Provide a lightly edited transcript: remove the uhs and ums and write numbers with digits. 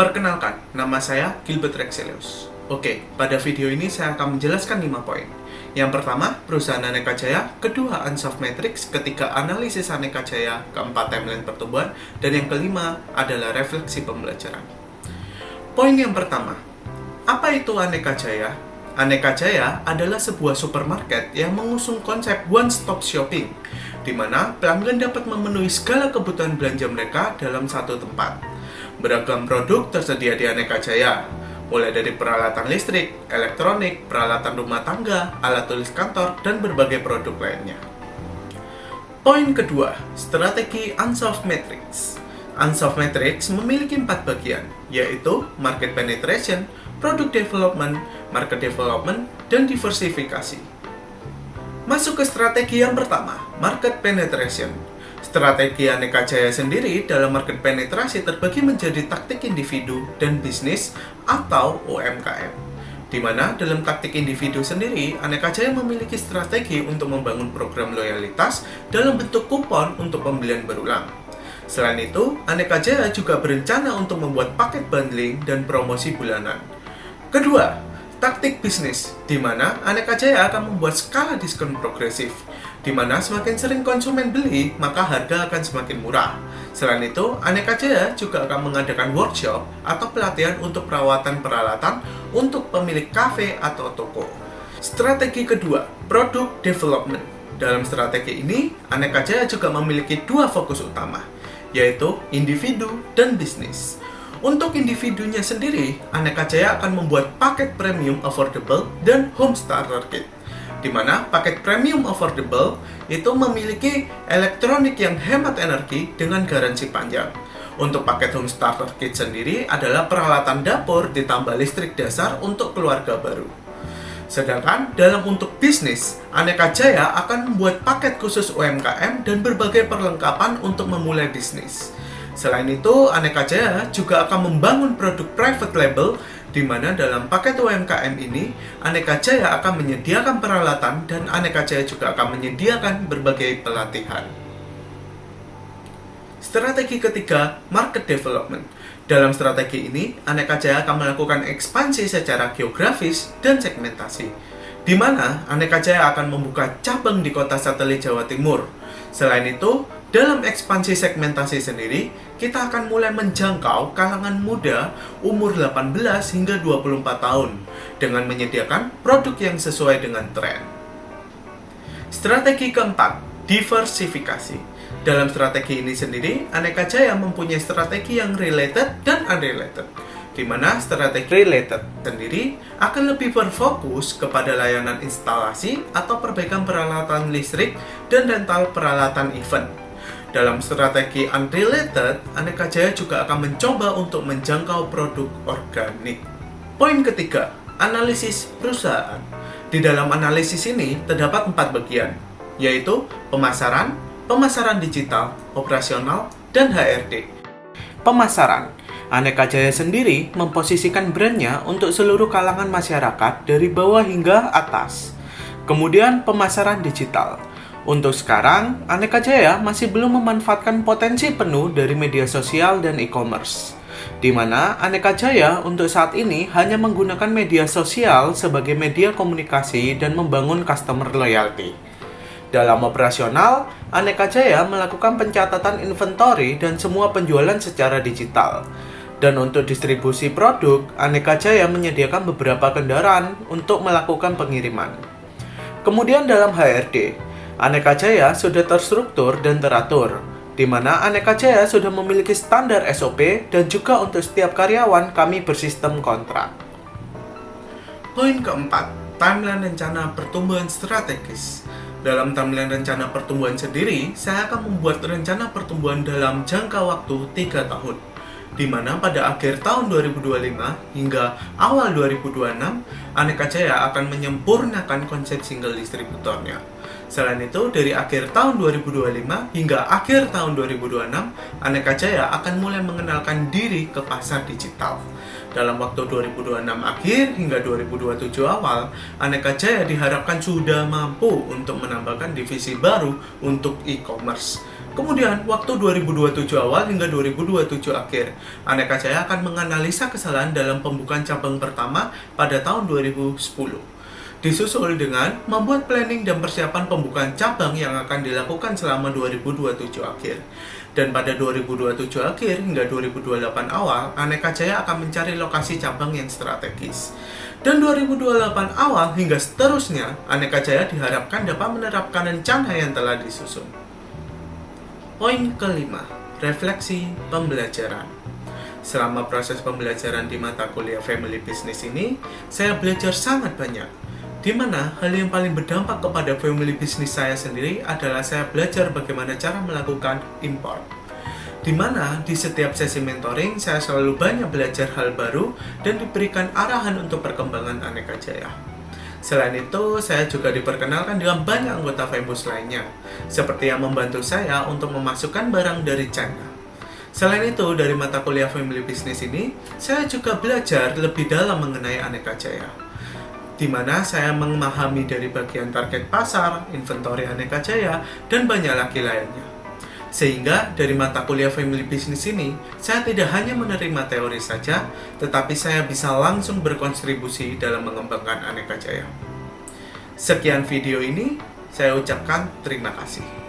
Perkenalkan, nama saya Gilbert Rexelius. Oke, pada video ini saya akan menjelaskan 5 poin. Yang pertama, perusahaan Aneka Jaya. Kedua, Unsolved Matrix. Ketiga, analisis Aneka Jaya. Keempat, timeline pertumbuhan. Dan yang kelima adalah refleksi pembelajaran. Poin yang pertama, apa itu Aneka Jaya? Aneka Jaya adalah sebuah supermarket yang mengusung konsep one-stop shopping, di mana pelanggan dapat memenuhi segala kebutuhan belanja mereka dalam satu tempat. Beragam produk tersedia di Aneka Jaya, mulai dari peralatan listrik, elektronik, peralatan rumah tangga, alat tulis kantor, dan berbagai produk lainnya. Poin kedua, strategi Unsolved Matrix. Unsolved Matrix memiliki 4 bagian, yaitu market penetration, product development, market development, dan diversifikasi. Masuk ke strategi yang pertama, market penetration. Strategi Aneka Jaya sendiri dalam market penetrasi terbagi menjadi taktik individu dan bisnis atau UMKM. Di mana dalam taktik individu sendiri, Aneka Jaya memiliki strategi untuk membangun program loyalitas dalam bentuk kupon untuk pembelian berulang. Selain itu, Aneka Jaya juga berencana untuk membuat paket bundling dan promosi bulanan. Kedua, taktik bisnis, di mana Aneka Jaya akan membuat skala diskon progresif, di mana semakin sering konsumen beli, maka harga akan semakin murah. Selain itu, Aneka Jaya juga akan mengadakan workshop atau pelatihan untuk perawatan peralatan untuk pemilik kafe atau toko. Strategi kedua, product development. Dalam strategi ini, Aneka Jaya juga memiliki 2 fokus utama, yaitu individu dan bisnis. Untuk individunya sendiri, Aneka Jaya akan membuat paket premium affordable dan home starter kit, di mana paket premium affordable itu memiliki elektronik yang hemat energi dengan garansi panjang. Untuk paket home starter kit sendiri adalah peralatan dapur ditambah listrik dasar untuk keluarga baru. Sedangkan dalam untuk bisnis, Aneka Jaya akan membuat paket khusus UMKM dan berbagai perlengkapan untuk memulai bisnis. Selain itu, Aneka Jaya juga akan membangun produk private label, di mana dalam paket UMKM ini, Aneka Jaya akan menyediakan peralatan dan Aneka Jaya juga akan menyediakan berbagai pelatihan. Strategi ketiga, market development. Dalam strategi ini, Aneka Jaya akan melakukan ekspansi secara geografis dan segmentasi, di mana Aneka Jaya akan membuka cabang di kota satelit Jawa Timur. Selain itu, dalam ekspansi segmentasi sendiri, kita akan mulai menjangkau kalangan muda umur 18 hingga 24 tahun dengan menyediakan produk yang sesuai dengan tren. Strategi keempat, diversifikasi. Dalam strategi ini sendiri, Aneka Jaya mempunyai strategi yang related dan unrelated, di mana strategi related sendiri akan lebih berfokus kepada layanan instalasi atau perbaikan peralatan listrik dan rental peralatan event. Dalam strategi unrelated, Aneka Jaya juga akan mencoba untuk menjangkau produk organik. Poin ketiga, analisis perusahaan. Di dalam analisis ini terdapat 4 bagian, yaitu pemasaran, pemasaran digital, operasional, dan HRD. Pemasaran. Aneka Jaya sendiri memposisikan brandnya untuk seluruh kalangan masyarakat dari bawah hingga atas. Kemudian pemasaran digital. Untuk sekarang, Aneka Jaya masih belum memanfaatkan potensi penuh dari media sosial dan e-commerce, di mana Aneka Jaya untuk saat ini hanya menggunakan media sosial sebagai media komunikasi dan membangun customer loyalty. Dalam operasional, Aneka Jaya melakukan pencatatan inventory dan semua penjualan secara digital. Dan untuk distribusi produk, Aneka Jaya menyediakan beberapa kendaraan untuk melakukan pengiriman. Kemudian dalam HRD, Aneka Jaya sudah terstruktur dan teratur, di mana Aneka Jaya sudah memiliki standar SOP dan juga untuk setiap karyawan kami bersistem kontrak. Poin keempat, timeline rencana pertumbuhan strategis. Dalam timeline rencana pertumbuhan sendiri, saya akan membuat rencana pertumbuhan dalam jangka waktu 3 tahun, di mana pada akhir tahun 2025 hingga awal 2026, Aneka Jaya akan menyempurnakan konsep single distributornya. Selain itu, dari akhir tahun 2025 hingga akhir tahun 2026, Aneka Jaya akan mulai mengenalkan diri ke pasar digital. Dalam waktu 2026 akhir hingga 2027 awal, Aneka Jaya diharapkan sudah mampu untuk menambahkan divisi baru untuk e-commerce, Kemudian, waktu 2027 awal hingga 2027 akhir, Aneka Jaya akan menganalisa kesalahan dalam pembukaan cabang pertama pada tahun 2010. Disusul dengan membuat planning dan persiapan pembukaan cabang yang akan dilakukan selama 2027 akhir. Dan pada 2027 akhir hingga 2028 awal, Aneka Jaya akan mencari lokasi cabang yang strategis. Dan 2028 awal hingga seterusnya, Aneka Jaya diharapkan dapat menerapkan rencana yang telah disusun. Poin kelima, refleksi pembelajaran. Selama proses pembelajaran di mata kuliah Family Business ini, saya belajar sangat banyak. Di mana hal yang paling berdampak kepada family business saya sendiri adalah saya belajar bagaimana cara melakukan import. Di mana di setiap sesi mentoring, saya selalu banyak belajar hal baru dan diberikan arahan untuk perkembangan Aneka Jaya. Selain itu, saya juga diperkenalkan dengan banyak anggota Fembus lainnya, seperti yang membantu saya untuk memasukkan barang dari China. Selain itu, dari mata kuliah Family Business ini, saya juga belajar lebih dalam mengenai Aneka Jaya, di mana saya memahami dari bagian target pasar, inventory Aneka Jaya, dan banyak lagi lainnya. Sehingga dari mata kuliah Family Business ini, saya tidak hanya menerima teori saja, tetapi saya bisa langsung berkontribusi dalam mengembangkan Aneka Jaya. Sekian video ini, saya ucapkan terima kasih.